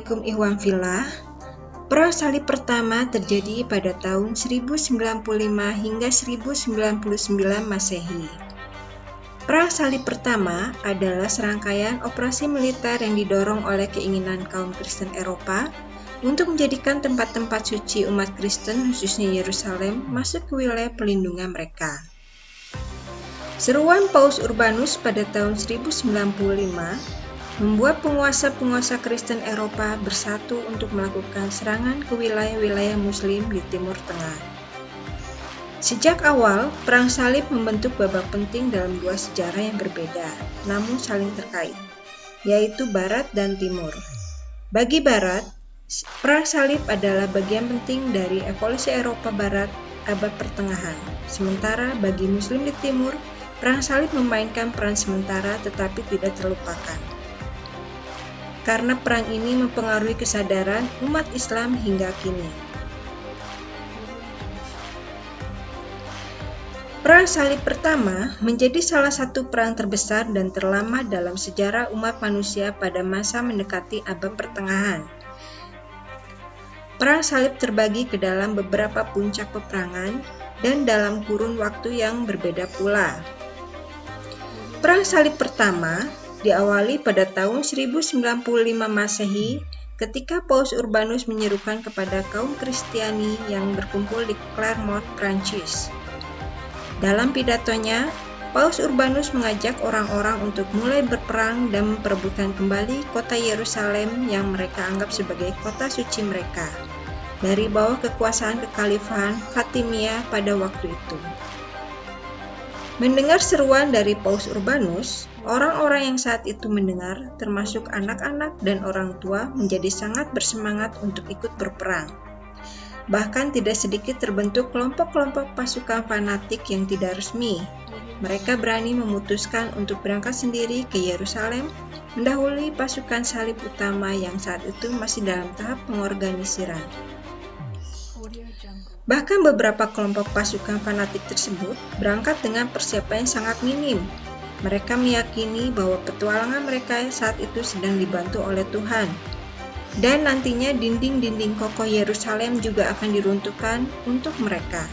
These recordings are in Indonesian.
Assalamualaikum Ikhwan Fillah. Perang Salib pertama terjadi pada tahun 1095 hingga 1099 Masehi. Perang Salib pertama adalah serangkaian operasi militer yang didorong oleh keinginan kaum Kristen Eropa untuk menjadikan tempat-tempat suci umat Kristen, khususnya Yerusalem, masuk ke wilayah pelindungan mereka. Seruan Paus Urbanus pada tahun 1095 membuat penguasa-penguasa Kristen Eropa bersatu untuk melakukan serangan ke wilayah-wilayah Muslim di Timur Tengah. Sejak awal, Perang Salib membentuk babak penting dalam dua sejarah yang berbeda, namun saling terkait, yaitu Barat dan Timur. Bagi Barat, Perang Salib adalah bagian penting dari evolusi Eropa Barat abad pertengahan. Sementara bagi Muslim di Timur, Perang Salib memainkan peran sementara tetapi tidak terlupakan. Karena perang ini mempengaruhi kesadaran umat Islam hingga kini. Perang Salib pertama menjadi salah satu perang terbesar dan terlama dalam sejarah umat manusia pada masa mendekati abad pertengahan. Perang Salib terbagi ke dalam beberapa puncak peperangan dan dalam kurun waktu yang berbeda pula. Perang Salib pertama diawali pada tahun 1095 Masehi ketika Paus Urbanus menyerukan kepada kaum Kristiani yang berkumpul di Clermont, Prancis. Dalam pidatonya, Paus Urbanus mengajak orang-orang untuk mulai berperang dan memperebutkan kembali kota Yerusalem yang mereka anggap sebagai kota suci mereka, dari bawah kekuasaan kekhalifahan Fatimiyah pada waktu itu. Mendengar seruan dari Paus Urbanus, orang-orang yang saat itu mendengar, termasuk anak-anak dan orang tua, menjadi sangat bersemangat untuk ikut berperang. Bahkan tidak sedikit terbentuk kelompok-kelompok pasukan fanatik yang tidak resmi. Mereka berani memutuskan untuk berangkat sendiri ke Yerusalem, mendahului pasukan salib utama yang saat itu masih dalam tahap pengorganisiran. Bahkan beberapa kelompok pasukan fanatik tersebut berangkat dengan persiapan yang sangat minim. Mereka meyakini bahwa petualangan mereka saat itu sedang dibantu oleh Tuhan. Dan nantinya dinding-dinding kokoh Yerusalem juga akan diruntuhkan untuk mereka.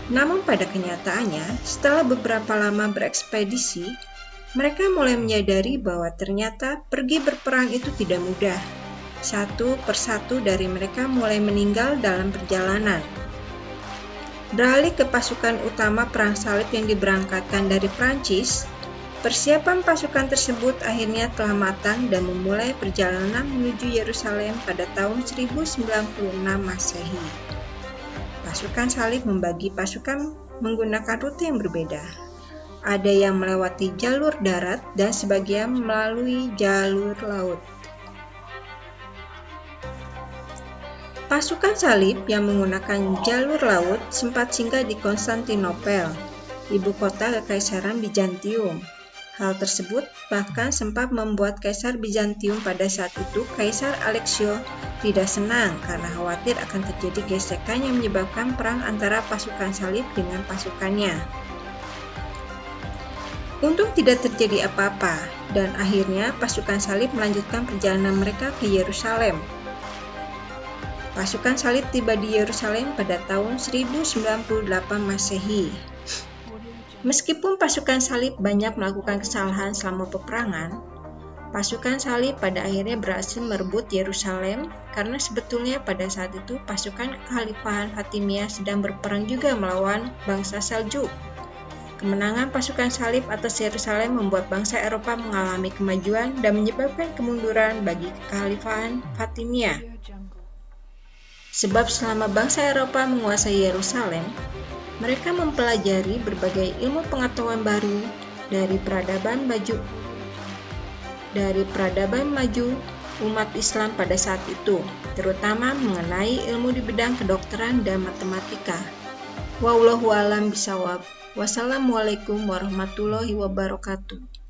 Namun pada kenyataannya, setelah beberapa lama berekspedisi, mereka mulai menyadari bahwa ternyata pergi berperang itu tidak mudah. Satu persatu dari mereka mulai meninggal dalam perjalanan. Beralih ke pasukan utama Perang Salib yang diberangkatkan dari Prancis, persiapan pasukan tersebut akhirnya telah matang dan memulai perjalanan menuju Yerusalem pada tahun 1096 Masehi. Pasukan Salib membagi pasukan menggunakan rute yang berbeda. Ada yang melewati jalur darat dan sebagian melalui jalur laut. Pasukan Salib yang menggunakan jalur laut sempat singgah di Konstantinopel, ibu kota Kekaisaran Bizantium. Hal tersebut bahkan sempat membuat Kaisar Bizantium pada saat itu, Kaisar Aleksio, tidak senang karena khawatir akan terjadi gesekan yang menyebabkan perang antara pasukan Salib dengan pasukannya. Untung tidak terjadi apa-apa, dan akhirnya pasukan Salib melanjutkan perjalanan mereka ke Yerusalem. Pasukan Salib tiba di Yerusalem pada tahun 1098 Masehi. Meskipun pasukan Salib banyak melakukan kesalahan selama peperangan, pasukan Salib pada akhirnya berhasil merebut Yerusalem karena sebetulnya pada saat itu pasukan kekhalifahan Fatimiyah sedang berperang juga melawan bangsa Seljuk. Kemenangan pasukan Salib atas Yerusalem membuat bangsa Eropa mengalami kemajuan dan menyebabkan kemunduran bagi kekhalifahan Fatimiyah. Sebab selama bangsa Eropa menguasai Yerusalem, mereka mempelajari berbagai ilmu pengetahuan baru dari peradaban maju umat Islam pada saat itu, terutama mengenai ilmu di bidang kedokteran dan matematika. Wallahu a'lam bishawab. Wassalamualaikum warahmatullahi wabarakatuh.